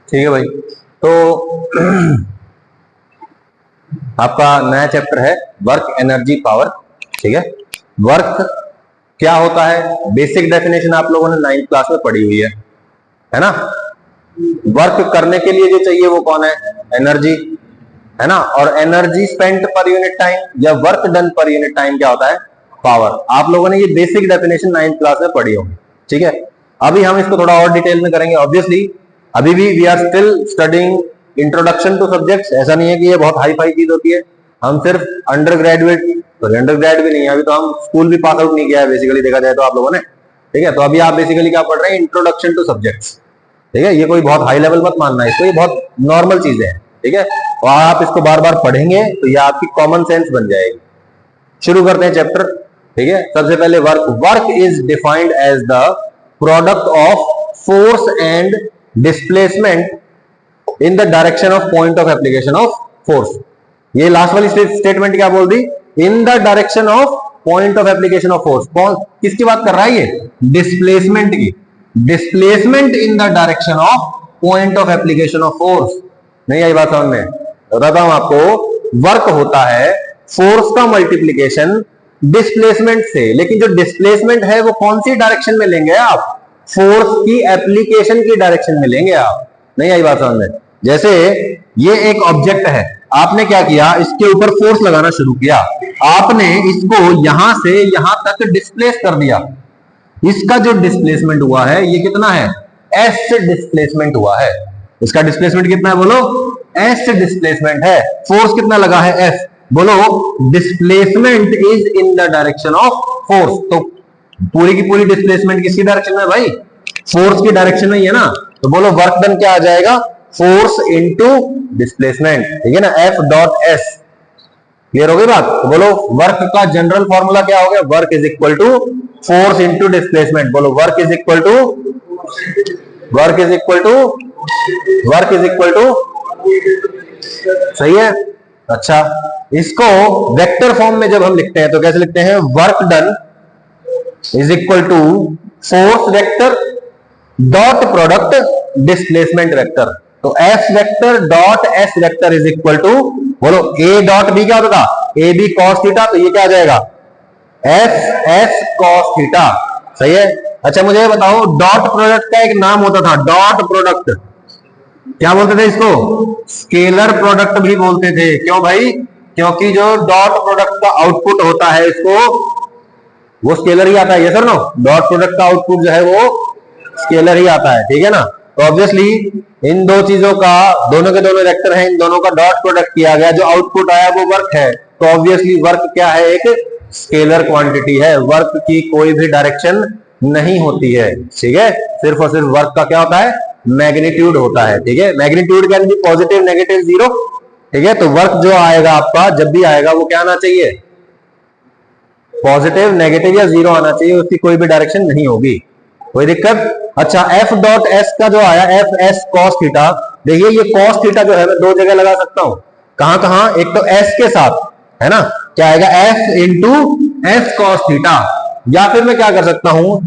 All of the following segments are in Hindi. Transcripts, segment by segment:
ठीक है भाई। तो आपका नया चैप्टर है वर्क एनर्जी पावर। ठीक है, वर्क क्या होता है, बेसिक डेफिनेशन आप लोगों ने 9th क्लास में पढ़ी हुई है ना। वर्क करने के लिए जो चाहिए वो कौन है, एनर्जी, है ना। और energy spent per unit time या work done per unit time क्या होता है, पावर। आप लोगों ने ये बेसिक डेफिनेशन 9th क्लास में पढ़ी होगी। ठीक है, अभी हम इसको थोड़ा और डिटेल में करेंगे। ऑब्वियसली अभी भी we are still studying introduction to subjects. ऐसा नहीं है कि ये बहुत हाई फाई चीज होती है। हम सिर्फ अंडर ग्रेजुएट, अंडर ग्रेड भी नहीं है, अभी तो हम स्कूल भी पास आउट नहीं किया है बेसिकली देखा जाए तो आप लोगों ने। ठीक है, तो अभी आप बेसिकली क्या पढ़ रहे हैं, इंट्रोडक्शन टू सब्जेक्ट्स। ठीक है, ये कोई बहुत हाई लेवल मत मानना है इसको, ये बहुत नॉर्मल चीजें हैं। ठीक है, और आप इसको बार बार पढ़ेंगे तो ये आपकी कॉमन सेंस बन जाएगी। शुरू करते हैं चैप्टर। ठीक है, सबसे पहले work. Work is defined as the product of force and displacement in the direction of point of application of force. ये लास्ट वाली स्टेटमेंट क्या बोल दी, in the direction of point of application of force. कौन किसकी बात कर रहा है, ये डिस्प्लेसमेंट की। Displacement in the direction of point of application of force. नहीं आई बात समझ में, बताता हूं आपको। वर्क होता है फोर्स का मल्टीप्लीकेशन डिस्प्लेसमेंट से, लेकिन जो डिस्प्लेसमेंट है वो कौन सी डायरेक्शन में लेंगे आप, फोर्स की एप्लीकेशन की डायरेक्शन में लेंगे आप। नहीं आई बात समझ में। जैसे ये एक ऑब्जेक्ट है, आपने क्या किया, इसके ऊपर फोर्स लगाना शुरू किया, आपने इसको यहां से यहां तक डिस्प्लेस कर दिया। इसका जो डिस्प्लेसमेंट हुआ है ये कितना है, एस डिस्प्लेसमेंट हुआ है। इसका डिस्प्लेसमेंट कितना है बोलो, एस डिस्प्लेसमेंट है। फोर्स कितना लगा है, एफ। बोलो displacement is in the direction of force. तो पूरी की पूरी डिस्प्लेसमेंट किसकी डायरेक्शन में भाई, फोर्स की डायरेक्शन में ही है ना। तो बोलो वर्क डन क्या आ जाएगा, फोर्स इनटू डिस्प्लेसमेंट। ठीक है ना, एफ डॉट एस। क्लियर हो गई बात। तो बोलो वर्क का जनरल फॉर्मूला क्या हो गया, work is equal to force into displacement. बोलो work is equal to, work is equal to, work is equal to, सही है। अच्छा, इसको वेक्टर फॉर्म में जब हम लिखते हैं तो कैसे लिखते हैं, work done is equal to force vector dot product displacement vector. तो F vector dot S vector is equal to, बोलो ए डॉट बी क्या होता था, ए बी कॉस थीटा। तो ये क्या आ जाएगा, एफ एस कॉस थीटा। सही है। अच्छा मुझे बताओ, डॉट प्रोडक्ट का एक नाम होता था, डॉट प्रोडक्ट क्या बोलते थे इसको, स्केलर प्रोडक्ट भी बोलते थे। क्यों भाई, क्योंकि जो डॉट प्रोडक्ट का आउटपुट होता है इसको वो स्केलर ही आता है। ये सर नो, डॉट प्रोडक्ट का आउटपुट जो है वो स्केलर ही आता है। ठीक है ना। तो ऑब्वियसली इन दो चीजों का, दोनों के दोनों वेक्टर हैं, इन दोनों का डॉट प्रोडक्ट किया गया, जो आउटपुट आया वो वर्क है। तो ऑब्वियसली वर्क क्या है, एक स्केलर क्वांटिटी है। वर्क की कोई भी डायरेक्शन नहीं होती है। ठीक है, सिर्फ और सिर्फ वर्क का क्या होता है, मैग्नीट्यूड होता है। ठीक है, magnitude can be positive, negative, zero. ठीक है, तो वर्क जो आएगा आपका, जब भी आएगा वो क्या आना चाहिए, पॉजिटिव, नेगेटिव या जीरो आना चाहिए, उसकी कोई भी डायरेक्शन नहीं होगी। कोई दिक्कत। अच्छा, एफ डॉट एस का जो आया, एफ एस कॉस थीटा, देखिए ये कॉस थीटा जो है मैं दो जगह लगा सकता हूं। कहां कहां, एक तो एस के साथ, है ना, क्या आएगा, F into S cos theta, या फिर मैं क्या कर सकता हूं,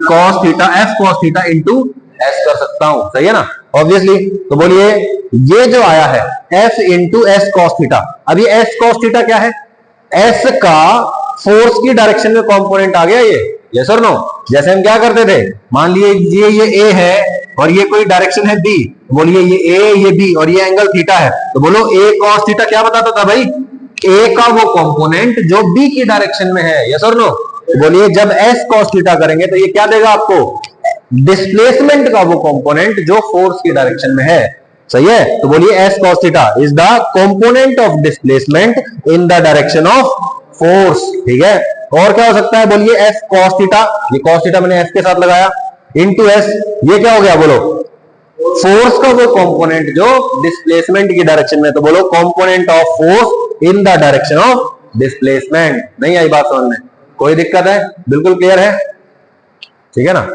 cos theta, F cos theta into S कर सकता हूं। सही है ना, ऑब्वियसली। तो बोलिए ये जो आया है F into S cos theta, अब ये एस कॉस थीटा क्या है, एस का फोर्स की डायरेक्शन में कंपोनेंट आ गया ये, यस और नो। जैसे हम क्या करते थे, मान लीजिए ये ए है और ये कोई डायरेक्शन है बी, बोलिए ये ए ये बी और ये एंगल थीटा है, तो बोलो ए कॉस थीटा क्या बताता था भाई, ए का वो कंपोनेंट जो बी की डायरेक्शन में है, यस और नो। तो बोलिए जब एस कॉस थीटा करेंगे तो ये क्या देगा आपको, डिस्प्लेसमेंट का वो कंपोनेंट जो फोर्स की डायरेक्शन में है। सही है। तो बोलिए S cos theta is the component of displacement in the direction of force. ठीक है, और क्या हो सकता है, बोलिए एफ कॉस थीटा, ये कॉस थीटा मैंने एफ के साथ लगाया, इनटू एस, ये क्या हो गया बोलो, फोर्स का वो कंपोनेंट जो डिस्प्लेसमेंट की डायरेक्शन में। तो बोलो component of force in the direction of displacement. नहीं आई बात समझ में, कोई दिक्कत है, बिल्कुल क्लियर है। ठीक है ना।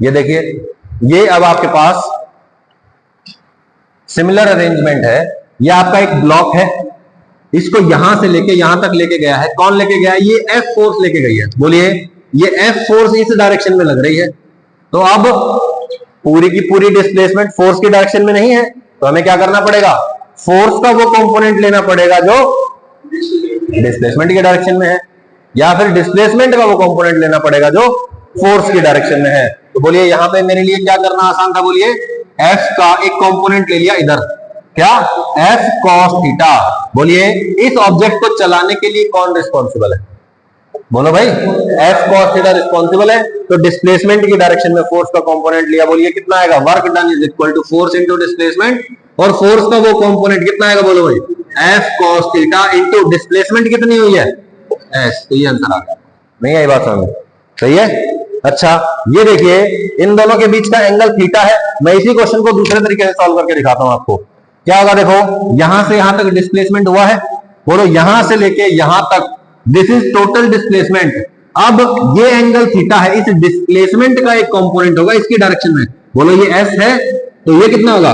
ये देखिए, ये अब आपके पास सिमिलर अरेंजमेंट है ये आपका एक ब्लॉक है, इसको यहां से लेके यहां तक लेके गया है। कौन लेके गया है? ये एफ फोर्स लेके गई है। बोलिए, ये एफ फोर्स इस डायरेक्शन में लग रही है, तो अब पूरी की पूरी डिस्प्लेसमेंट फोर्स की डायरेक्शन में नहीं है, तो हमें क्या करना पड़ेगा? फोर्स का वो कंपोनेंट लेना पड़ेगा जो डिस्प्लेसमेंट की डायरेक्शन में है, या फिर डिस्प्लेसमेंट का वो कंपोनेंट लेना पड़ेगा जो फोर्स की डायरेक्शन में है। तो बोलिए यहां पे मेरे लिए क्या करना आसान था? बोलिए, एफ का एक कंपोनेंट ले लिया इधर, क्या? F cos theta. बोलिए, इस ऑब्जेक्ट को चलाने के लिए कौन रिस्पॉन्सिबल है? बोलो भाई, एफ कॉस थीटा रिस्पॉन्सिबल है, तो डिस्प्लेसमेंट की डायरेक्शन में फोर्स का कंपोनेंट लिया। बोलिए कितना आएगा? Work done is equal to force into displacement, और फोर्स का वो कंपोनेंट कितना आएगा? बोलो भाई, F cos theta into displacement कितनी हुई है? एस। तो ये आंसर आ गया। नहीं आई बात समझ? सही है। अच्छा, ये देखिए इन दोनों के बीच का एंगल थीटा है। मैं इसी क्वेश्चन को दूसरे तरीके से सॉल्व करके दिखाता हूं आपको। क्या होगा? देखो, यहां से यहां तक डिस्प्लेसमेंट हुआ है, बोलो यहां से लेके यहां तक, दिस इज टोटल डिस्प्लेसमेंट। अब ये एंगल थीटा है, इस डिस्प्लेसमेंट का एक कंपोनेंट होगा इसकी डायरेक्शन में। बोलो ये एस है, तो ये कितना होगा?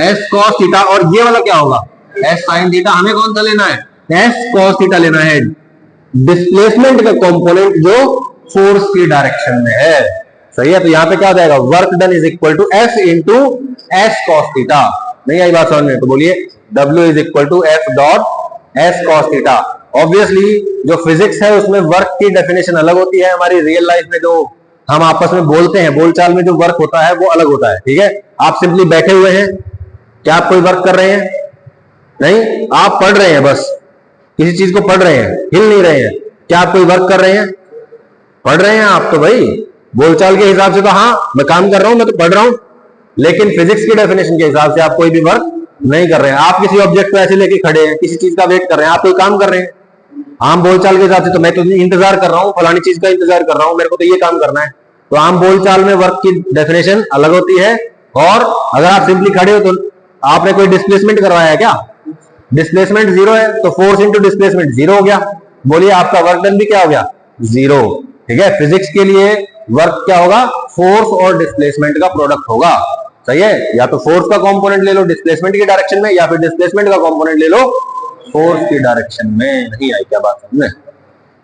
एस कॉस थीटा, और ये वाला क्या होगा? S sine theta. हमें कौन सा लेना है? एस कॉस थीटा लेना है, डिस्प्लेसमेंट का कंपोनेंट जो फोर्स की डायरेक्शन में है। सही है। तो यहां पे क्या हो जाएगा? Work done is equal to F into S cos theta. नहीं आई बात समझ में? तो बोलिए W is equal to F dot S cos theta. Obviously जो फिजिक्स है उसमें वर्क की डेफिनेशन अलग होती है, हमारी रियल लाइफ में जो हम आपस में बोलते हैं, बोलचाल में जो वर्क होता है वो अलग होता है। ठीक है। आप सिंपली बैठे हुए हैं, क्या आप कोई वर्क कर रहे हैं? नहीं, आप पढ़ रहे हैं, बस किसी चीज को पढ़ रहे हैं, हिल नहीं रहे हैं। क्या आप कोई वर्क कर रहे हैं? पढ़ रहे हैं आप तो भाई, बोलचाल के हिसाब से तो हाँ मैं काम कर रहा हूं, मैं तो पढ़ रहा हूं, लेकिन फिजिक्स की डेफिनेशन के हिसाब से आप कोई भी वर्क नहीं कर रहे हैं। आप किसी ऑब्जेक्ट को ऐसे लेके खड़े हैं, किसी चीज का वेट कर रहे हैं, आप कोई काम कर रहे हैं। आम बोलचाल के हिसाब से तो मैं तो इंतजार कर रहा हूँ, फलानी चीज का इंतजार कर रहा हूं, मेरे को तो ये काम करना है। तो आम बोलचाल में वर्क की डेफिनेशन अलग होती है। और अगर आप सिंपली खड़े हो तो आपने कोई डिस्प्लेसमेंट करवाया है क्या? डिस्प्लेसमेंट जीरो है, तो फोर्स इंटू डिस्प्लेसमेंट जीरो हो गया। बोलिए आपका वर्क डन भी क्या हो गया? जीरो। ठीक है। फिजिक्स के लिए वर्क क्या होगा? फोर्स और डिस्प्लेसमेंट का प्रोडक्ट होगा। सही है। या तो फोर्स का कंपोनेंट ले लो डिस्प्लेसमेंट की डायरेक्शन में, या फिर डिस्प्लेसमेंट का कंपोनेंट ले लो फोर्स की डायरेक्शन में। नहीं आई क्या बात समझ में?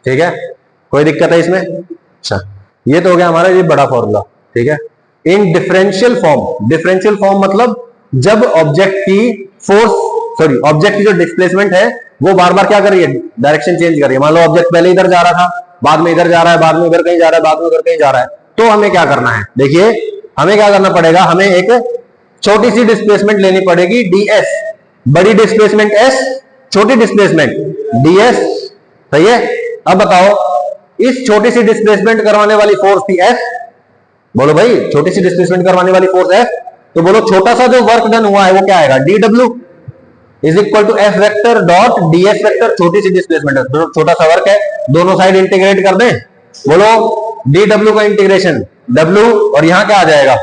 ठीक है। कोई दिक्कत है इसमें? अच्छा, ये तो हो गया हमारा ये बड़ा फॉर्मूला। ठीक है। इन डिफरेंशियल फॉर्म, डिफरेंशियल फॉर्म मतलब जब ऑब्जेक्ट की फोर्स, सॉरी ऑब्जेक्ट की जो डिस्प्लेसमेंट है वो बार बार क्या कर रही है? डायरेक्शन चेंज कर रही है। मान लो ऑब्जेक्ट पहले इधर जा रहा था, बाद में इधर जा रहा है, बाद में उधर कहीं जा रहा है, बाद में उधर कहीं जा रहा है। तो हमें क्या करना है? देखिए हमें क्या करना पड़ेगा, हमें एक छोटी सी डिस्प्लेसमेंट लेनी पड़ेगी ds, बड़ी डिस्प्लेसमेंट s, छोटी डिस्प्लेसमेंट ds। सही है। अब बताओ, इस छोटी सी डिस्प्लेसमेंट करवाने वाली फोर्स थी f। बोलो भाई, छोटी सी डिस्प्लेसमेंट करवाने वाली फोर्स f, तो बोलो छोटा सा जो वर्क डन हुआ है वो क्या आएगा? dw is equal to F vector dot ds vector. छोटी सी डिस्प्लेसमेंट है, छोटा सा वर्क है, दोनों साइड इंटीग्रेट कर दें। बोलो dw का इंटीग्रेशन w, और यहां क्या आ जाएगा?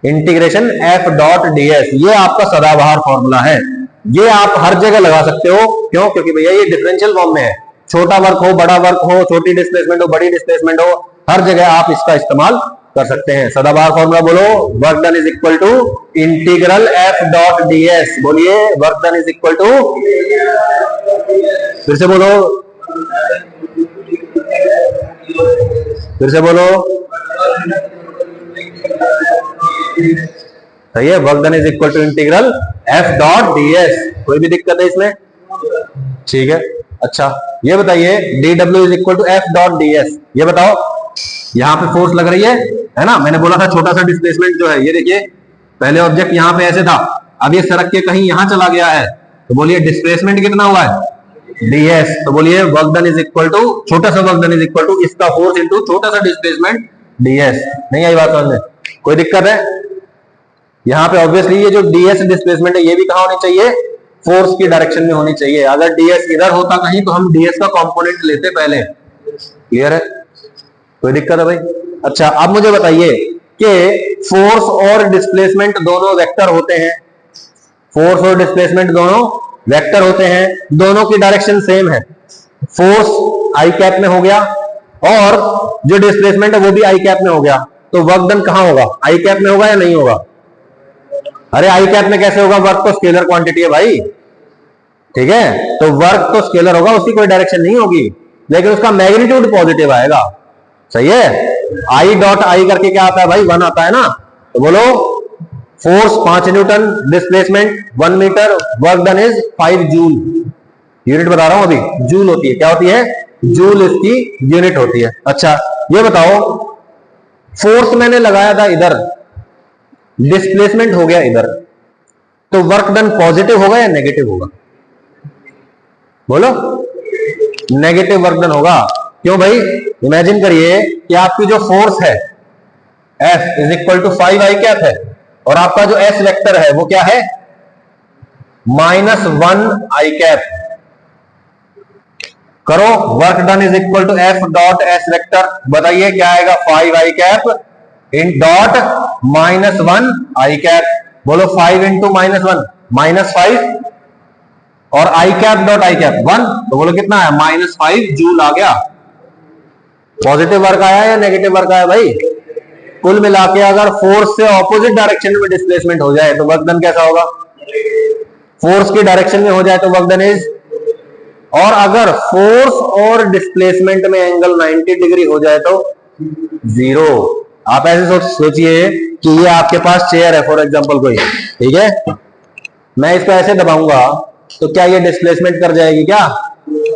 Integration f dot ds। ये आपका सदाबहार फॉर्मूला है, ये आप हर जगह लगा सकते हो। क्यों? क्योंकि भैया ये डिफरेंशियल फॉर्म में है। छोटा वर्क हो, बड़ा वर्क हो, छोटी डिस्प्लेसमेंट हो, बड़ी डिस्प्लेसमेंट हो, हर जगह आप इसका इस्तेमाल कर सकते हैं। सदाबहार फॉर्मूला बोलो, work done is equal to integral f dot ds। बोलिए work done is equal to, फिर से बोलो, फिर से बोलो। सही है। Work done is equal to integral f dot ds। कोई भी दिक्कत है इसमें? ठीक है। अच्छा, ये बताइए dw is equal to f dot ds। ये बताओ, यहां पे फोर्स लग रही है ना? मैंने बोला था छोटा सा डिस्प्लेसमेंट जो है, ये देखिए पहले ऑब्जेक्ट यहां पे ऐसे था, अब ये सरक के कहीं यहां चला गया है, तो बोलिए डिस्प्लेसमेंट कितना हुआ है? ds। तो बोलिए work done is equal to, छोटा सा work done is equal to इसका फोर्स इंटू छोटा सा डिस्प्लेसमेंट ds। नहीं आई बात समझ में? कोई दिक्कत है? यहां पे ऑब्वियसली ये जो ds डिस्प्लेसमेंट है ये भी कहां होनी चाहिए? फोर्स की डायरेक्शन में होनी चाहिए। अगर ds इधर होता कहीं तो हम ds का कंपोनेंट लेते पहले। क्लियर है? कोई दिक्कत है भाई? अच्छा, अब मुझे बताइए कि फोर्स और डिस्प्लेसमेंट दोनों वेक्टर होते हैं, फोर्स और डिस्प्लेसमेंट दोनों वेक्टर होते हैं, दोनों की डायरेक्शन सेम है। फोर्स आई कैप में हो गया और जो डिस्प्लेसमेंट है वो भी आई कैप में हो गया, तो वर्क डन कहां होगा? आई कैप में होगा या नहीं होगा? अरे आई कैप में कैसे होगा, वर्क तो स्केलर क्वांटिटी है भाई, ठीक है, तो वर्क तो स्केलर होगा, उसकी कोई डायरेक्शन नहीं होगी, लेकिन उसका मैग्नीट्यूड पॉजिटिव आएगा, सही है। आई डॉट आई करके क्या आता है भाई, 1 आता है ना, तो बोलो force 5 newton, displacement 1 metre, work done is 5 joule. Unit बता रहा हूं अभी, जूल होती है, क्या होती है, जूल इसकी यूनिट होती है। अच्छा ये बताओ, फोर्स मैंने लगाया था इधर, डिस्प्लेसमेंट हो गया इधर, तो वर्क डन पॉजिटिव होगा या नेगेटिव होगा, बोलो, नेगेटिव वर्क डन होगा। क्यों भाई, इमेजिन करिए कि आपकी जो फोर्स है F is equal to 5 I cap है, और आपका जो S वेक्टर है वो क्या है, -1 आई कैप। करो, work done is equal to F dot S vector, बताइए क्या आएगा, 5 आई cap in dot -1 I cap, बोलो 5 इंटू -1 -5, और I cap dot I cap 1, तो बोलो कितना है, -5 जूल आ गया। पॉजिटिव वर्क आया या नेगेटिव वर्क आया भाई, कुल मिला के अगर फोर्स से ऑपोजिट डायरेक्शन में डिस्प्लेसमेंट हो जाए तो वर्क डन कैसा होगा, फोर्स की डायरेक्शन में हो जाए तो वर्क डन इज, और अगर फोर्स और डिस्प्लेसमेंट में एंगल 90 डिग्री हो जाए तो 0। आप ऐसे सोचिए कि ये आपके पास चेयर है फॉर एग्जांपल कोई, ठीक है, मैं इसको ऐसे दबाऊंगा तो क्या ये डिस्प्लेसमेंट कर जाएगी क्या,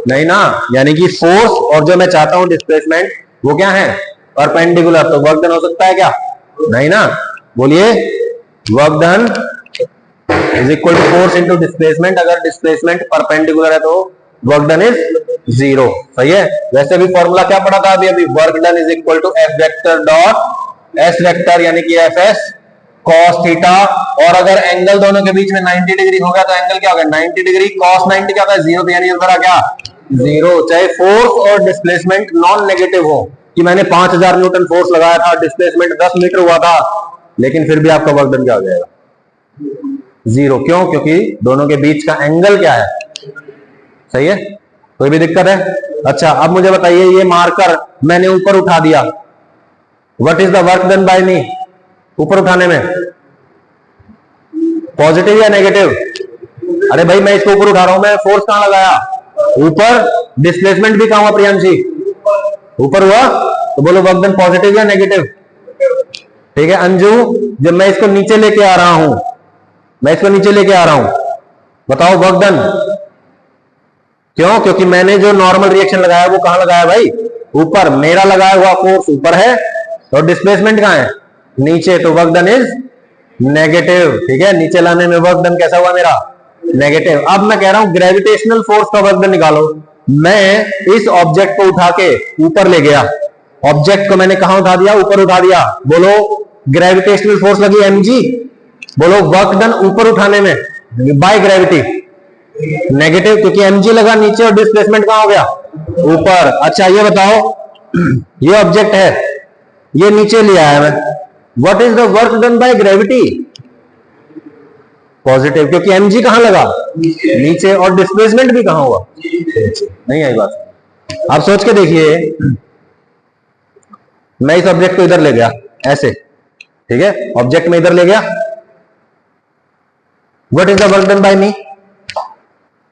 नहीं ना, यानी कि फोर्स और जो मैं चाहता हूं डिस्प्लेसमेंट वो क्या है, परपेंडिकुलर, तो वर्क डन हो सकता है क्या, नहीं ना, बोलिए, work done is equal to force into displacement, अगर डिस्प्लेसमेंट परपेंडिकुलर है तो वर्क डन इज 0, सही है। वैसे भी फॉर्मूला क्या पढ़ा था अभी, work done is equal to F vector dot S vector, यानी कि Fs cos थीटा, और अगर एंगल दोनों के बीच में 90 डिग्री हो गया तो एंगल क्या होगा, 90 डिग्री cos 90 क्या होगा, 0, तो यानी उधर क्या 0, चाहे फोर्स और डिस्प्लेसमेंट नॉन नेगेटिव हो, कि मैंने 5000 न्यूटन फोर्स लगाया था, डिस्प्लेसमेंट 10 मीटर हुआ था, लेकिन फिर भी आपका वर्क डन क्या हो जाएगा, 0, क्यों, क्योंकि दोनों के बीच का एंगल क्या है, सही है, कोई भी दिक्कत है। अच्छा अब मुझे बताइए, ये मार्कर मैंने ऊपर उठा दिया, what is the work done by me, ऊपर उठाने में पॉजिटिव या नेगेटिव, अरे भाई मैं इसको ऊपर उठा रहा हूं, मैं फोर्स कहां लगाया, ऊपर, डिस्प्लेसमेंट भी कहां हुआ प्रियांशी, ऊपर हुआ, तो बोलो वर्क डन पॉजिटिव या नेगेटिव, ठीक है। अंजू, जब मैं इसको नीचे लेके आ रहा हूं, मैं इसको नीचे लेके आ रहा हूं, बताओ वर्क डन, क्यों, क्योंकि मैंने जो नॉर्मल रिएक्शन लगाया वो कहां लगाया भाई, ऊपर, मेरा लगाया हुआ फोर्स ऊपर है, और डिस्प्लेसमेंट कहां है, नीचे, तो वर्क डन इज नेगेटिव, ठीक है, नीचे लाने में वर्क डन कैसा हुआ मेरा, नेगेटिव। अब मैं कह रहा हूं ग्रेविटेशनल फोर्स का वर्क डन निकालो, मैं इस ऑब्जेक्ट को उठा के ऊपर ले गया, ऑब्जेक्ट को मैंने कहां उठा दिया, ऊपर उठा दिया, बोलो ग्रेविटेशनल फोर्स लगी mg, बोलो वर्क डन ऊपर उठाने में बाय ग्रेविटी नेगेटिव, क्योंकि mg लगा नीचे और डिस्प्लेसमेंट कहां हो गया, ऊपर। अच्छा ये बताओ, ये ऑब्जेक्ट है, ये नीचे ले आया मैं, what is the work done by gravity, positive, क्योंकि mg कहां लगा, नीचे, और डिस्प्लेसमेंट भी कहां हुआ, नहीं आई बात। आप सोच के देखिए, मैं इस ऑब्जेक्ट को इधर ले गया ऐसे, ठीक है, ऑब्जेक्ट में इधर ले गया, what is the work done by me,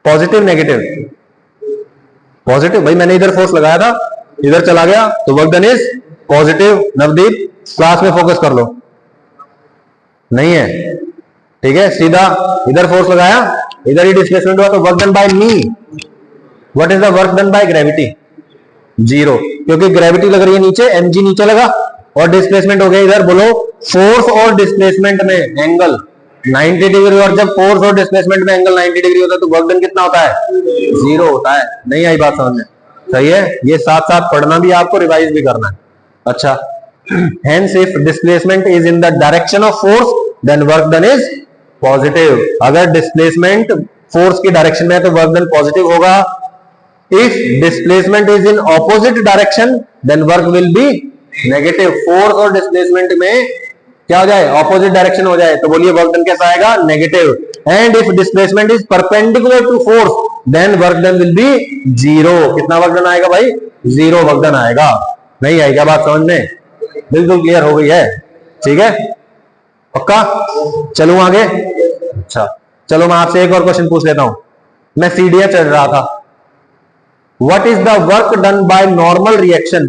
positive negative, positive, भाई मैंने इधर फोर्स लगाया था, इधर चला गया, तो work done is positive. Navdeep class में फोकस कर लो, नहीं है, ठीक है, सीधा इधर फोर्स लगाया, इधर ही डिस्प्लेसमेंट हुआ, तो work done by me, what is the work done by gravity, 0, क्योंकि ग्रेविटी लग रही है नीचे, mg नीचे लगा, और डिस्प्लेसमेंट हो गया इधर, बोलो फोर्स और डिस्प्लेसमेंट में एंगल 90 डिग्री, और जब फोर्स और डिस्प्लेसमेंट में एंगल 90 डिग्री होता है तो वर्क डन कितना होता है, 0 होता है। नहीं आई बात समझ में, सही है, ये साथ साथ पढ़ना भी आपको, रिवाइज भी करना है। अच्छा, hence if displacement is in the direction of force then work done is positive, अगर displacement force की डायरेक्शन में है तो वर्क डन पॉजिटिव होगा, if displacement is in opposite direction then work will be negative, force और डिस्प्लेसमेंट में क्या हो जाए, ऑपोजिट डायरेक्शन हो जाए, तो बोलिए वर्क डन कैसा आएगा, negative. And if displacement is perpendicular to force then work done will be 0, कितना वर्क डन आएगा भाई, 0 वर्क डन आएगा। नहीं आएगा, बात समझ में बिल्कुल क्लियर हो गई है, ठीक है। पक्का? चलूं आगे? अच्छा चलो मैं आपसे एक और क्वेश्चन पूछ लेता हूं। मैं सीढ़ियां चढ़ रहा था। What is the work done by normal reaction?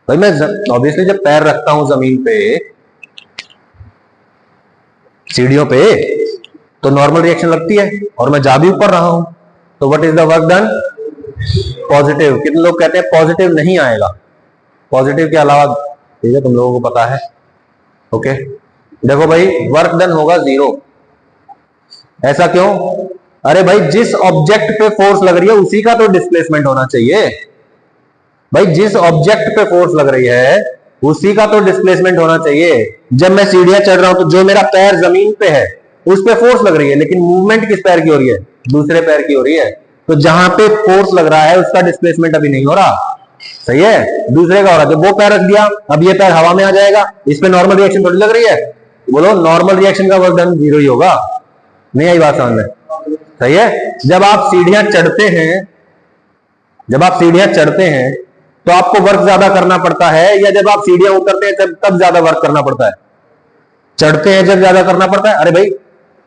भाई मैं ऑब्वियसली जब पैर रखता हूं जमीन पे, सीढ़ियों पे, तो नॉर्मल रिएक्शन लगती है और मैं जा भी ऊपर रहा हूं, तो what is the work done? Positive. कितने लोग कहते हैं पॉजिटिव नहीं आएगा? पॉजिटिव के अलावा, ठीक है तुम लोगों को पता है। ओके देखो भाई, वर्क डन होगा 0। ऐसा क्यों? अरे भाई जिस ऑब्जेक्ट पे फोर्स लग रही है उसी का तो डिस्प्लेसमेंट होना चाहिए। भाई जिस ऑब्जेक्ट पे फोर्स लग रही है उसी का तो डिस्प्लेसमेंट होना चाहिए। जब मैं सीढ़ियां चढ़ रहा हूं तो जो मेरा पैर जमीन पे है उस पे फोर्स लग रही है, लेकिन मूवमेंट किस पैर की हो रही है? दूसरे पैर की हो रही है। तो जहां पे फोर्स लग रहा है उसका डिस्प्लेसमेंट अभी नहीं हो रहा, सही है, दूसरे का हो रहा है। जब वो पैर रख दिया, अब ये पैर हवा में आ जाएगा, इस पे नॉर्मल रिएक्शन थोड़ी लग रही है। बोलो नॉर्मल रिएक्शन का वर्क डन 0 ही होगा। नहीं आई बात समझ में? सही है। जब आप सीढ़ियां चढ़ते हैं, जब आप सीढ़ियां चढ़ते हैं तो आपको वर्क ज्यादा करना पड़ता है, या जब आप सीढ़ियां उतरते हैं तब ज्यादा वर्क करना पड़ता है? चढ़ते हैं जब ज्यादा करना पड़ता है। अरे भाई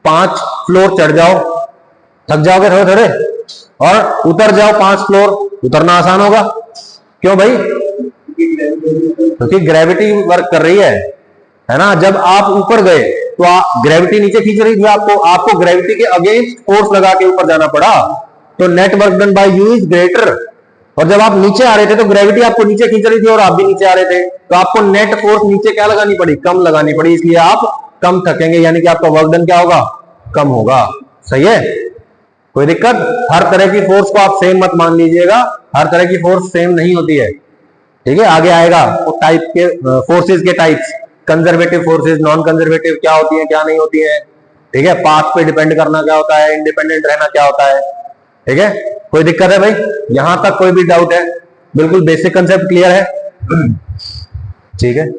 5 फ्लोर चढ़ जाओ, थक जाओगे थोड़े थोड़े, और उतर जाओ 5 फ्लोर, उतरना आसान होगा। क्यों भाई? क्योंकि ग्रेविटी वर्क कर रही है ना। जब आप ऊपर गए तो ग्रेविटी नीचे खींच रही थी आपको ग्रेविटी के अगेंस्ट फोर्स लगा के ऊपर जाना पड़ा, तो net work done bye you is greater. और जब आप नीचे आ रहे थे तो ग्रेविटी आपको नीचे खींच रही थी और आप भी नीचे आ रहे थे, तो आपको नेट फोर्स नीचे क्या लगानी पड़ी? कम लगानी पड़ी, इसलिए आप कम थकेंगे, यानी कि आपका वर्क डन क्या होगा? कम होगा। सही है, कोई दिक्कत? हर तरह की फोर्स को आप सेम मत मान लीजिएगा, हर तरह की फोर्स सेम नहीं होती है, ठीक है। आगे आएगा वो टाइप के फोर्सेस के types, conservative forces, non conservative क्या होती है क्या नहीं होती है, ठीक है। पाथ पे डिपेंड करना क्या होता है, इंडिपेंडेंट रहना क्या होता है, ठीक है। कोई दिक्कत है भाई? यहां तक कोई भी डाउट है? बिल्कुल बेसिक कंसेप्ट क्लियर है? ठीक है।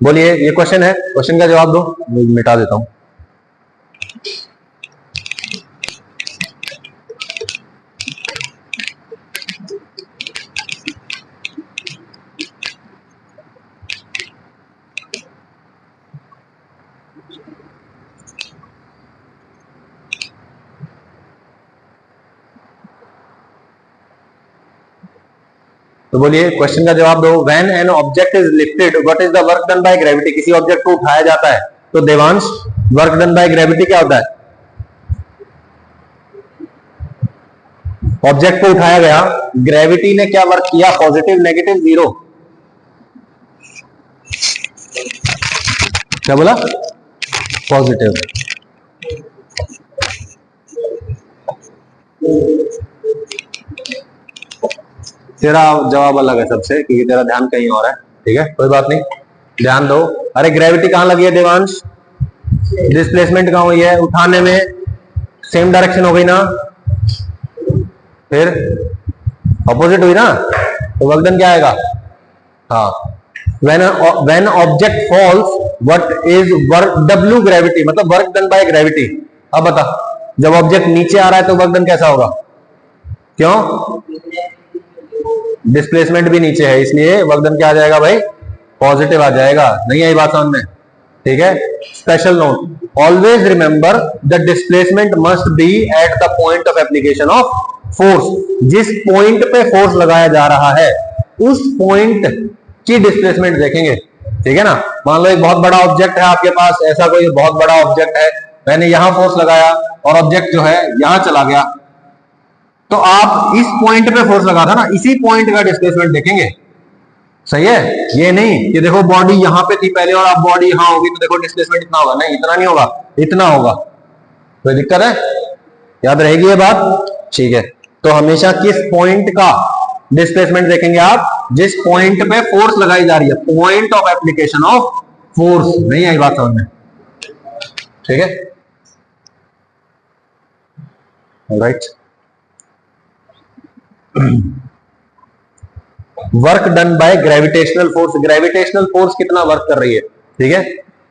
बोलिए, ये क्वेश्चन है, क्वेश्चन का जवाब दो, मिटा देता हूं। तो बोलिए, क्वेश्चन का जवाब दो। When an object is lifted what is the work done by gravity? किसी ऑब्जेक्ट को उठाया जाता है तो Devansh work done by gravity क्या होता है? ऑब्जेक्ट को उठाया गया, ग्रेविटी ने क्या वर्क किया? Positive, negative, 0? क्या बोला? पॉजिटिव। तेरा जवाब अलग है सबसे, क्योंकि तेरा ध्यान कहीं और है, ठीक है, कोई बात नहीं, ध्यान दो। अरे ग्रेविटी कहां लगी है देवांश? डिस्प्लेसमेंट कहां हुई है? उठाने में। सेम डायरेक्शन हो गई ना, फिर अपोजिट हुई ना, तो वर्क डन क्या आएगा? हाँ, when object falls what is work? W gravity, मतलब वर्क डन बाय ग्रेविटी। अब बता, जब ऑब्जेक्ट नीचे आ रहा है तो वर्क डन कैसा होगा? क्यों? डिस्प्लेसमेंट भी नीचे है, इसलिए वर्क डन क्या आ जाएगा भाई? पॉजिटिव आ जाएगा। नहीं आई बात समझ में? ठीक है। Special note, always remember the displacement must be at the point of application of force. जिस पॉइंट पे फोर्स लगाया जा रहा है उस पॉइंट की डिस्प्लेसमेंट देखेंगे, ठीक है ना। मान लो एक बहुत बड़ा ऑब्जेक्ट है आपके पास, ऐसा कोई बहुत बड़ा ऑब्जेक्ट है, मैंने यहां फोर्स लगाया और ऑब्जेक्ट जो है यहां चला गया, तो आप इस पॉइंट पे फोर्स लगा था ना, इसी पॉइंट का डिस्प्लेसमेंट देखेंगे। सही है, ये नहीं कि देखो बॉडी यहां पे थी पहले और अब बॉडी यहां होगी तो देखो डिस्प्लेसमेंट इतना होगा, नहीं, इतना नहीं होगा, इतना होगा। कोई दिक्कत है? याद रहेगी ये बात? ठीक है। तो हमेशा किस पॉइंट का डिस्प्लेसमेंट देखेंगे आप? जिस पॉइंट पे फोर्स लगाई जा रही है, point of application of force. नहीं आई बात समझ में? ठीक है, right. Work done by gravitational force. Gravitational force कितना वर्क कर रही है, ठीक है।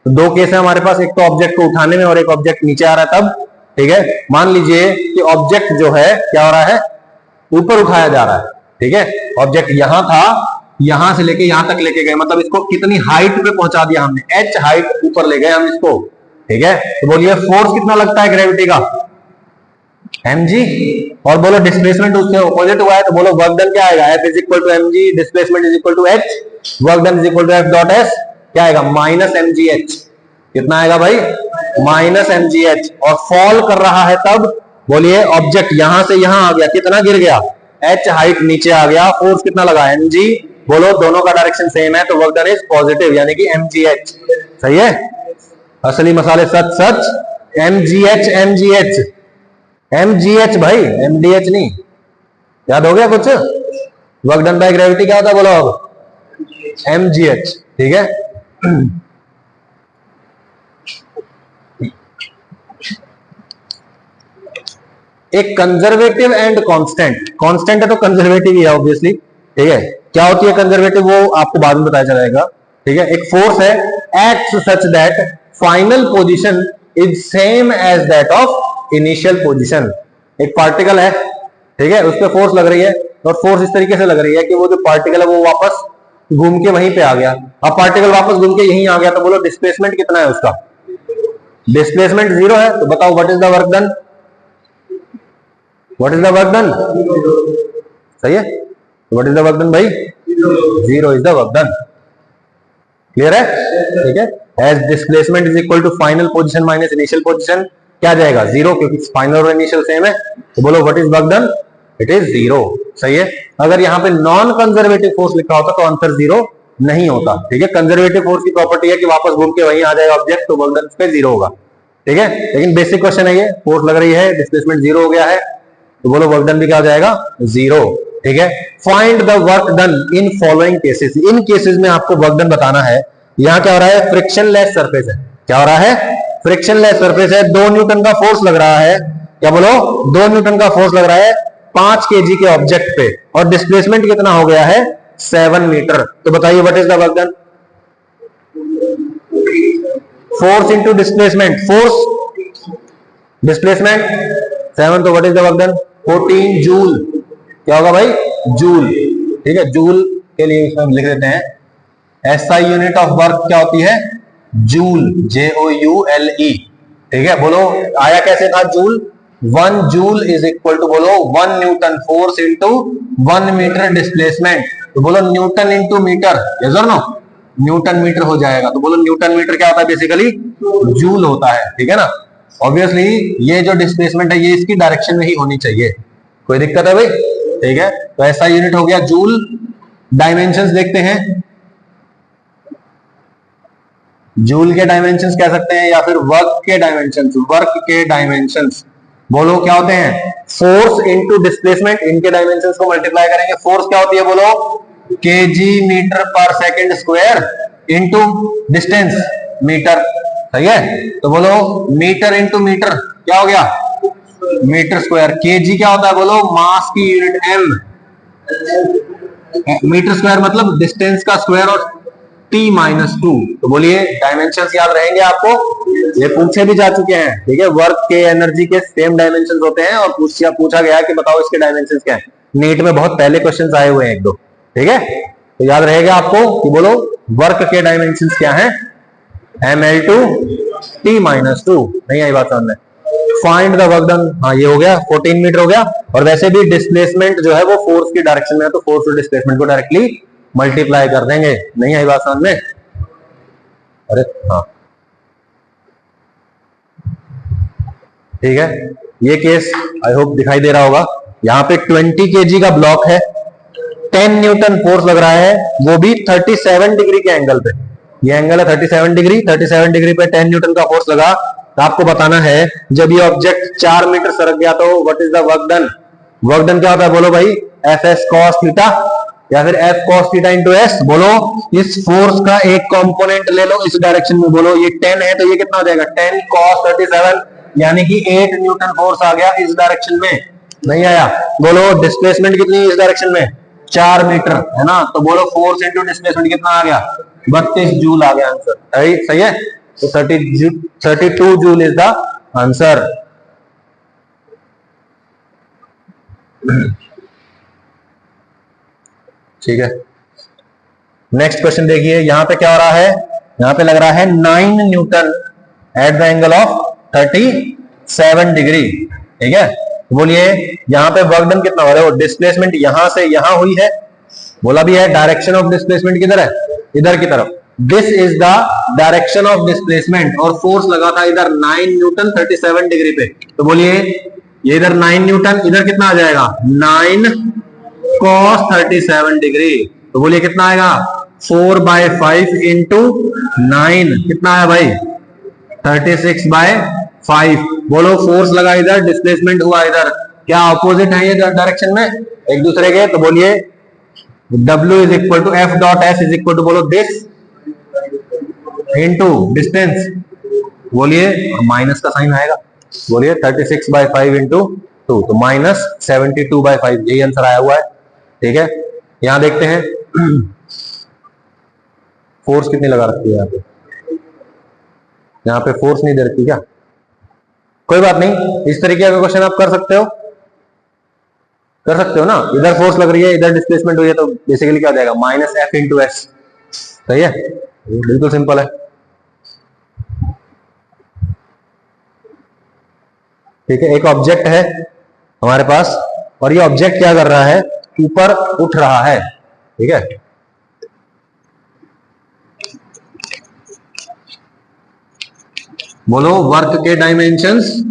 तो दो केस है हमारे पास, एक तो ऑब्जेक्ट को उठाने में और एक ऑब्जेक्ट नीचे आ रहा है तब, ठीक है। मान लीजिए कि ऑब्जेक्ट जो है क्या हो रहा है? ऊपर उठाया जा रहा है, ठीक है, ऑब्जेक्ट यहां था, यहां से लेके यहां तक लेके गए, मतलब इसको कितनी हाइट पे पहुंचा दिया हमने, h हाइट ऊपर ले गए हम इसको। ठीक है, तो बोलिए फोर्स कितना लगता है ग्रेविटी का, mg। और बोलो डिस्प्लेसमेंट उससे ऑपोजिट हुआ है, तो बोलो वर्क डन क्या आएगा, F is equal to mg, displacement is equal to h, work done is equal to F dot s, क्या आएगा माइनस mgh। कितना आएगा भाई, माइनस mgh। और फॉल कर रहा है तब, बोलिए ऑब्जेक्ट यहां से यहां आ गया, कितना गिर गया, h हाइट नीचे आ गया, फोर्स कितना लगा mg, बोलो दोनों का डायरेक्शन सेम है, तो वर्क डन इज पॉजिटिव यानी कि mgh। सही है, असली मसाले सच सच, mgh mgh mgh भाई, mdh नहीं। याद हो गया कुछ, वर्क डन बाय ग्रेविटी क्या होता है बोलो अब, mgh। ठीक है, एक कंजर्वेटिव एंड कांस्टेंट, कांस्टेंट है तो कंजर्वेटिव ही है ऑब्वियसली। ठीक है, क्या होती है कंजर्वेटिव वो आपको बाद में बताया चलेगा। ठीक है, एक फोर्स है, act such that final position is same as that of initial position. एक पार्टिकल है, ठीक है, उस पर फोर्स लग रही है, और फोर्स इस तरीके से लग रही है कि वो जो पार्टिकल है वो वापस घूम के वहीं पे आ गया। अब पार्टिकल वापस घूम के यहीं आ गया, तो बोलो डिस्प्लेसमेंट कितना है उसका, डिस्प्लेसमेंट 0 है। तो बताओ what is the work done, what is the work done, सही है, what is the work done भाई, 0 is the work done. Clear है, ठीक है, as displacement is equal to final position minus initial position, क्या जाएगा 0, क्योंकि फाइनल और इनिशियल सेम है। तो बोलो what is work done, it is 0। सही है, अगर यहाँ पे नॉन कंजर्वेटिव फोर्स लिखा होता तो आंसर 0 नहीं होता। ठीक है, कंजर्वेटिव फोर्स की प्रॉपर्टी है कि वापस घूम के वहीं आ जाएगा ऑब्जेक्ट, तो वर्क डन पे 0 होगा। ठीक है, लेकिन बेसिक क्वेश्चन है ये, फोर्स लग रही है, डिस्प्लेसमेंट 0 हो गया है, तो बोलो वर्क डन भी क्या हो जाएगा 0। ठीक है, find the work done in following cases, in cases में आपको वर्क डन बताना है। यहां क्या हो रहा है, फ्रिक्शनलेस सरफेस है, क्या हो रहा है, फ्रिक्शनलेस सरफेस है, 2 न्यूटन का फोर्स लग रहा है, क्या बोलो 2 न्यूटन का फोर्स लग रहा है 5 केजी के ऑब्जेक्ट पे, और डिस्प्लेसमेंट कितना हो गया है 7 मीटर। तो बताइए what is the work done, force into displacement, force displacement 7, तो what is the work done 14 joule. क्या होगा भाई, जूल। ठीक है, जूल के लिए इसमें लिख देते हैं, एसआई यूनिट ऑफ वर्क क्या होती है, जूल, JOULE। ठीक है, बोलो आया कैसे था joule, 1 joule is equal to बोलो 1 newton force into 1 metre displacement. तो बोलो न्यूटन इंटू मीटर, यस और नो, न्यूटन मीटर हो जाएगा। तो बोलो न्यूटन मीटर क्या होता है, बेसिकली जूल होता है। ठीक है ना, ऑब्वियसली ये जो डिस्प्लेसमेंट है ये इसकी डायरेक्शन में ही होनी चाहिए, कोई दिक्कत है भाई। ठीक है, तो ऐसा यूनिट हो गया जूल। डायमेंशंस देखते हैं, जूल के डायमेंशंस कह सकते हैं या फिर वर्क के डायमेंशंस, वर्क के डायमेंशंस बोलो क्या होते हैं, फोर्स इनटू डिस्प्लेसमेंट, इनके डायमेंशंस को मल्टीप्लाई करेंगे। फोर्स क्या होती है बोलो, केजी मीटर पर second square into distance metre. सही है, तो बोलो मीटर इंटू मीटर क्या हो गया, मीटर स्क्वायर। केजी क्या होता है बोलो, मास की यूनिट m, मीटर स्क्वायर मतलब डिस्टेंस का स्क्वायर और t-2। तो बोलिए डायमेंशंस याद रहेंगे आपको, ये पूछे भी जा चुके हैं। ठीक है, वर्क के एनर्जी के सेम डायमेंशंस होते हैं, और पूछा गया कि बताओ इसके डायमेंशंस क्या है, नीट में बहुत पहले क्वेश्चंस आए हुए हैं 1-2। ठीक है, तो याद रहेगा आपको कि बोलो वर्क के डायमेंशंस क्या है, ml2 t-2। नहीं आई बात सामने, फाइंड द वर्क डन, हाँ ये हो गया 14 मीटर हो गया। और वैसे भी डिस्प्लेसमेंट जो है वो फोर्स की डायरेक्शन में है, तो फोर्स और डिस्प्लेसमेंट को डायरेक्टली मल्टीप्लाई कर देंगे। नहीं आई बात समझ में, अरे हाँ ठीक है, ये केस आई होप दिखाई दे रहा होगा। यहाँ पे 20 केजी का ब्लॉक है, 10 न्यूटन फोर्स लग रहा है, वो भी 37 डिग्री के एंगल पे, ये एंगल है 37 डिग्री, 37 डिग्री पे 10 न्यूटन का फोर्स लगा। तो आपको बताना है जब ये ऑब्जेक्ट 4 मीटर सरक गया तो what is the work done. Work done क्या होता है बोलो भाई, FS cos थीटा या फिर F cos theta into S। बोलो इस फोर्स का एक कंपोनेंट ले लो इस डायरेक्शन में, बोलो ये 10 है तो ये कितना हो जाएगा 10 cos 37, यानी कि 8 न्यूटन फोर्स आ गया इस डायरेक्शन में। नहीं आया, बोलो डिस्प्लेसमेंट कितनी है इस डायरेक्शन में 4 मीटर है ना, तो बोलो फोर्स इंटू डिस्प्लेसमेंट कितना आ गया 32 जूल आ गया आंसर। सही है, तो 32 जूल इज द आंसर। ठीक है, नेक्स्ट क्वेश्चन देखिए, यहां पे क्या हो रहा है, यहां पे लग रहा है 9 Newton at the angle of 37 degree. ठीक है, तो बोलिए यहां पे वर्क डन कितना हो रहा है, वो डिस्प्लेसमेंट यहां से यहां हुई है, बोला भी है डायरेक्शन ऑफ डिस्प्लेसमेंट किधर है, इधर की तरफ। This is the direction of displacement, और फोर्स लगा था इधर 9 न्यूटन 37 डिग्री पे। तो बोलिए ये इधर 9 न्यूटन, इधर कितना आ जाएगा 9 cos 37 डिग्री। तो बोलिए कितना आएगा 4/5 इंटू 9, कितना आया भाई 36/5। बोलो फोर्स लगा इधर, डिस्प्लेसमेंट हुआ इधर, क्या ऑपोजिट है ये डायरेक्शन में एक दूसरे के। तो बोलिए W is equal to F dot S is equal to, बोलो दिस इंटू डिस्टेंस, बोलिए माइनस का साइन आएगा, बोलिए 36/5 इंटू 2, तो -72/5, यही आंसर आया हुआ है। ठीक है, यहां देखते हैं फोर्स कितनी लगा रखी है यहाँ पे, यहाँ पे फोर्स नहीं दे रखी क्या, कोई बात नहीं, इस तरीके का क्वेश्चन आप कर सकते हो, कर सकते हो ना। इधर फोर्स लग रही है, इधर डिस्प्लेसमेंट हुई है, तो बेसिकली क्या हो जाएगा -F इंटू S। सही है, बिल्कुल सिंपल है। ठीक है, एक ऑब्जेक्ट है हमारे पास, और ये ऑब्जेक्ट क्या कर रहा है, ऊपर उठ रहा है। ठीक है, बोलो वर्क के डायमेंशंस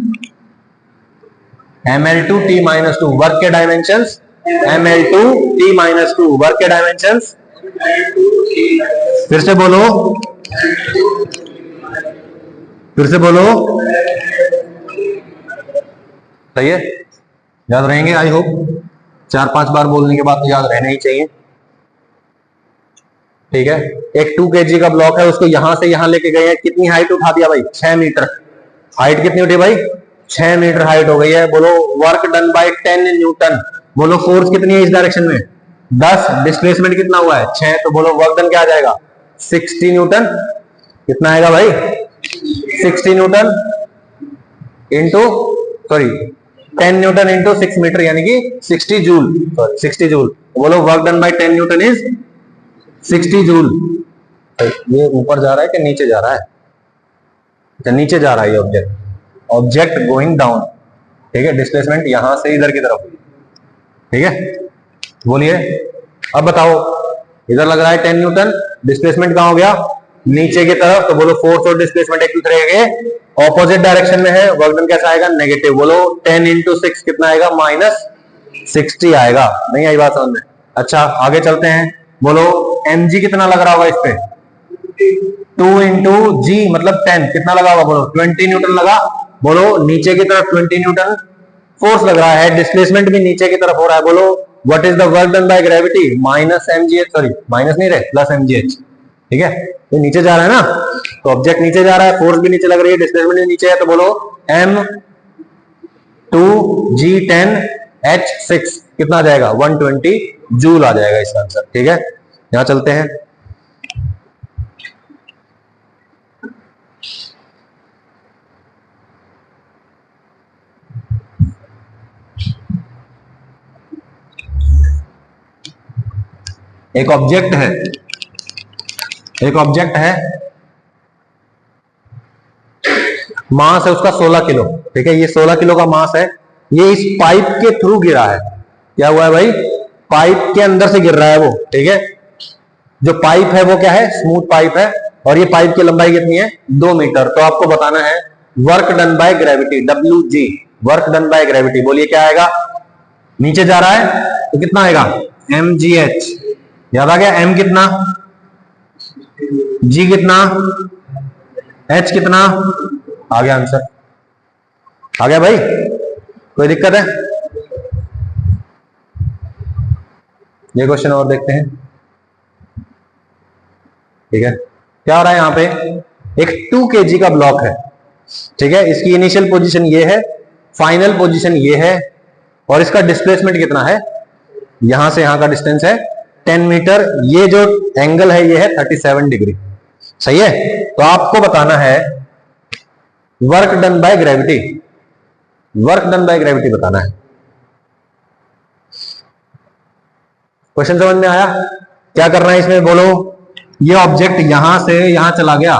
ML2T-2, वर्क के डायमेंशंस ML2T-2, वर्क के डायमेंशंस, फिर से बोलो, फिर से बोलो, सही है, याद रहेंगे आई होप, 4-5 बार बोलने के बाद तो याद रहना ही चाहिए। ठीक है, एक 2 kg का ब्लॉक है, उसको यहां से यहां लेके गए हैं, कितनी हाइट उठा दिया भाई 6 मीटर, हाइट कितनी उठी भाई 6 मीटर हाइट हो गई है। बोलो वर्क डन बाय 10 न्यूटन, बोलो फोर्स कितनी है इस डायरेक्शन में 10, डिस्प्लेसमेंट कितना हुआ है 6, तो बोलो वर्क डन क्या आ जाएगा 60 न्यूटन, कितना आएगा भाई 60 newton into, sorry 10 newton into 6 metre, यानी कि 60 जूल, सॉरी 60 जूल। बोलो work done by 10 newton is 60 joule. ये ऊपर जा रहा है कि नीचे जा रहा है, अच्छा नीचे जा रहा है ये ऑब्जेक्ट, ऑब्जेक्ट गोइंग डाउन। ठीक है, डिस्प्लेसमेंट यहां से इधर की तरफ हुई। ठीक है, बोलिए अब बताओ, इधर लग रहा है 10 न्यूटन, डिस्प्लेसमेंट कहां हो गया नीचे की तरफ, तो बोलो फोर्स और डिस्प्लेसमेंट एक दूसरे के ऑपोजिट डायरेक्शन में है, वर्क डन कैसा आएगा नेगेटिव। बोलो 10 इंटू 6 कितना आएगा -60 आएगा। नहीं आई बात समझ में? अच्छा आगे चलते हैं, बोलो mg कितना लग रहा होगा इस पे 2 इंटू जी मतलब 10, कितना लगा होगा बोलो 20 न्यूटन लगा। बोलो नीचे की तरफ 20 न्यूटन फोर्स लग रहा है, डिस्प्लेसमेंट भी नीचे की तरफ हो रहा है। बोलो what is the work done by gravity -mgh, sorry minus नहीं रहे +mgh। ठीक है, ये नीचे जा रहा है ना, तो ऑब्जेक्ट नीचे जा रहा है, फोर्स भी नीचे लग रही है, डिस्प्लेसमेंट भी नीचे है, तो बोलो m2g10h6 कितना आ जाएगा 120 जूल आ जाएगा इसका आंसर। ठीक है, यहां चलते हैं, एक ऑब्जेक्ट है, एक ऑब्जेक्ट है, मास है उसका 16 किलो। ठीक है, ये 16 किलो का मास है, ये इस पाइप के थ्रू गिरा है। क्या हुआ है भाई, पाइप के अंदर से गिर रहा है वो। ठीक है, जो पाइप है वो क्या है स्मूथ पाइप है, और ये पाइप की लंबाई कितनी है 2 मीटर। तो आपको बताना है work done by gravity WG, work done by gravity. बोलिए क्या आएगा, नीचे जा रहा है तो कितना आएगा mgh, याद आ गया, m कितना g कितना h कितना, आ गया आंसर, आ गया भाई, कोई दिक्कत है? ये क्वेश्चन और देखते हैं। ठीक है, क्या हो रहा है यहाँ पे, एक 2 kg का ब्लॉक है। ठीक है, इसकी इनिशियल पोजीशन ये है, फाइनल पोजीशन ये है, और इसका डिस्प्लेसमेंट कितना है, यहां से यहां का डिस्टेंस है 10 मीटर, ये जो एंगल है ये है 37 डिग्री। सही है, तो आपको बताना है work done by gravity, work done by gravity बताना है। क्वेश्चन समझ में आया? क्या करना है इसमें बोलो? ये ऑब्जेक्ट यहां से यहां चला गया,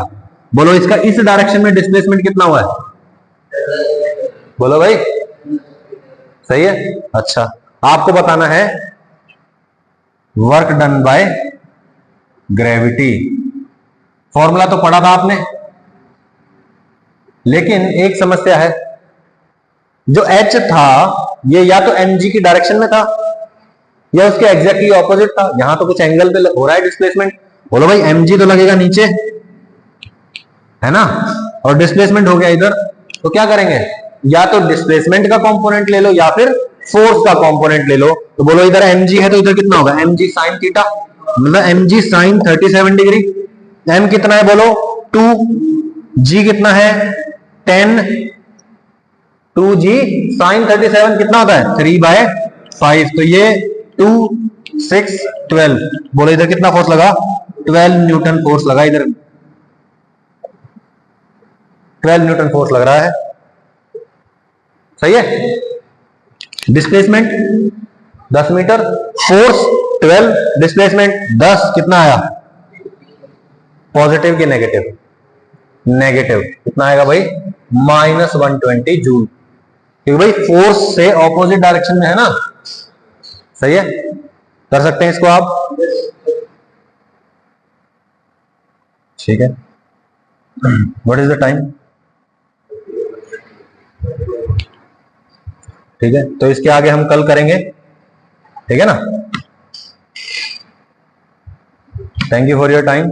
बोलो इसका इस डायरेक्शन में डिस्प्लेसमेंट कितना हुआ है? बोलो भाई, सही है। अच्छा, आपको बताना है work done by gravity. Formula तो पढ़ा था आपने, लेकिन एक समस्या है, जो H था ये या तो mg की डायरेक्शन में था या उसके एग्जैक्टली ऑपोजिट था। यहां तो कुछ एंगल पे हो रहा है डिस्प्लेसमेंट। बोलो भाई, mg तो लगेगा नीचे, है ना, और डिस्प्लेसमेंट हो गया इधर। तो क्या करेंगे, या तो डिस्प्लेसमेंट का कंपोनेंट ले लो या फिर फोर्स का कंपोनेंट ले लो। तो बोलो इधर mg है तो इधर कितना होगा, mg sin थीटा, मतलब mg sin 37 डिग्री। m कितना है बोलो 2, g कितना है 10, 2g sin 37 कितना होता है 3/5। तो ये 2, 6, 12, बोलो इधर कितना फोर्स लगा, 12 न्यूटन फोर्स लगा इधर, 12 न्यूटन फोर्स लग रहा है। सही है। डिस्प्लेसमेंट 10 मीटर, फोर्स 12, डिस्प्लेसमेंट 10, कितना आया, पॉजिटिव की नेगेटिव, नेगेटिव कितना आएगा भाई, -120 जूल, क्योंकि भाई फोर्स से ऑपोजिट डायरेक्शन में है ना। सही है, कर सकते हैं इसको आप, ठीक है। What is the time? ठीक है, तो इसके आगे हम कल करेंगे, ठीक है ना। Thank you for your time.